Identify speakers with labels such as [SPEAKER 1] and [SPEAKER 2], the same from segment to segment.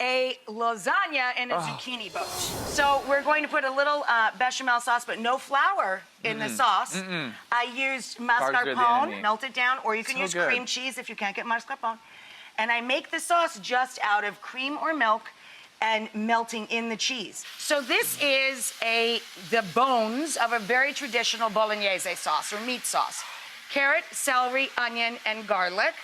[SPEAKER 1] a lasagna in a zucchini boat. So we're going to put a little bechamel sauce, but no flour in the sauce. I used mascarpone, melt it down, or you can use cream cheese if you can't get mascarpone. And I make the sauce just out of cream or milk and melting in the cheese. So this is the bones of a very traditional bolognese sauce or meat sauce. Carrot, celery, onion, and garlic,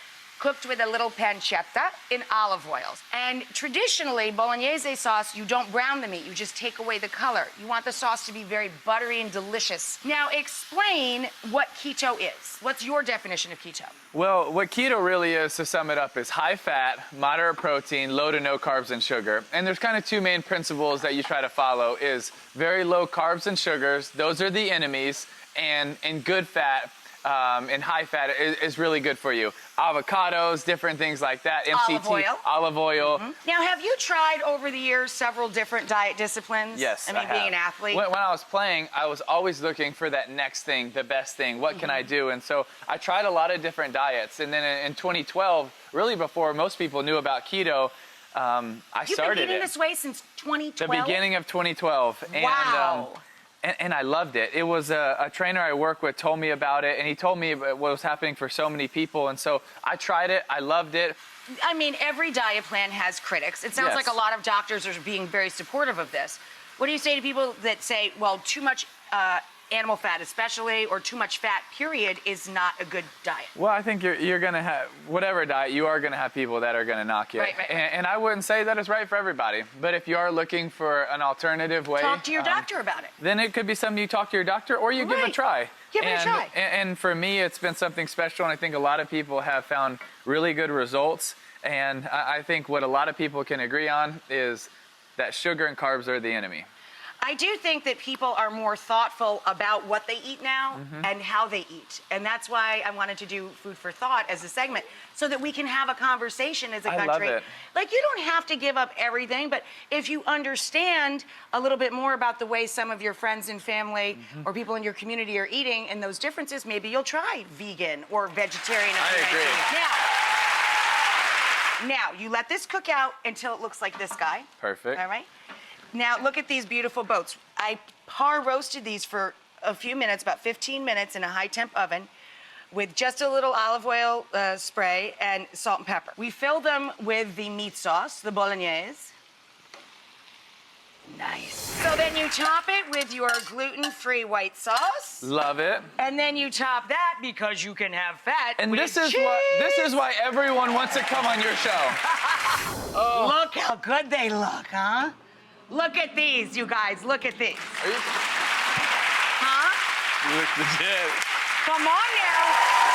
[SPEAKER 1] cooked with a little pancetta in olive oil. And traditionally, bolognese sauce, you don't brown the meat, you just take away the color. You want the sauce to be very buttery and delicious. Now explain what keto is. What's your definition of keto?
[SPEAKER 2] Well, what keto really is, to sum it up, is high fat, moderate protein, low to no carbs and sugar. And there's kind of two main principles that you try to follow is very low carbs and sugars, those are the enemies, and good fat, and high fat is really good for you. Avocados, different things like that. MCT, olive oil.
[SPEAKER 1] Now, have you tried over the years several different diet disciplines?
[SPEAKER 2] Yes,
[SPEAKER 1] I mean, being an athlete.
[SPEAKER 2] When I was playing, I was always looking for that next thing, the best thing. What can I do? And so I tried a lot of different diets. And then in 2012, really before most people knew about keto, I started it.
[SPEAKER 1] You've been eating this way since 2012?
[SPEAKER 2] The beginning of 2012.
[SPEAKER 1] Wow.
[SPEAKER 2] And I loved it. It was a trainer I work with told me about it, and he told me what was happening for so many people. And so I tried it. I loved it.
[SPEAKER 1] I mean, every diet plan has critics. It sounds like a lot of doctors are being very supportive of this. What do you say to people that say, well, too much animal fat especially, or too much fat, period, is not a good diet?
[SPEAKER 2] Well, I think you're going to have, whatever diet, you are going to have people that are going to knock you.
[SPEAKER 1] Right.
[SPEAKER 2] And I wouldn't say that it's right for everybody. But if you are looking for an alternative way...
[SPEAKER 1] Talk to your doctor about it.
[SPEAKER 2] Then it could be something you talk to your doctor, or you give it a try.
[SPEAKER 1] Give it a try.
[SPEAKER 2] And for me, it's been something special, and I think a lot of people have found really good results. And I think what a lot of people can agree on is that sugar and carbs are the enemy.
[SPEAKER 1] I do think that people are more thoughtful about what they eat now and how they eat. And that's why I wanted to do Food for Thought as a segment, so that we can have a conversation as a country.
[SPEAKER 2] I love it.
[SPEAKER 1] Like, you don't have to give up everything, but if you understand a little bit more about the way some of your friends and family or people in your community are eating and those differences, maybe you'll try vegan or vegetarian.
[SPEAKER 2] I agree.
[SPEAKER 1] Now, you let this cook out until it looks like this guy.
[SPEAKER 2] Perfect.
[SPEAKER 1] All right? Now, look at these beautiful boats. I par roasted these for a few minutes, about 15 minutes in a high temp oven with just a little olive oil spray and salt and pepper. We fill them with the meat sauce, the bolognese. Nice. So then you top it with your gluten-free white sauce.
[SPEAKER 2] Love it.
[SPEAKER 1] And then you top that, because you can have fat,
[SPEAKER 2] and
[SPEAKER 1] with
[SPEAKER 2] this is
[SPEAKER 1] cheese.
[SPEAKER 2] why everyone wants to come on your show.
[SPEAKER 1] Look how good they look, huh? Look at these, you guys. Look at these.
[SPEAKER 2] You
[SPEAKER 1] Huh?
[SPEAKER 2] look legit.
[SPEAKER 1] Come on now.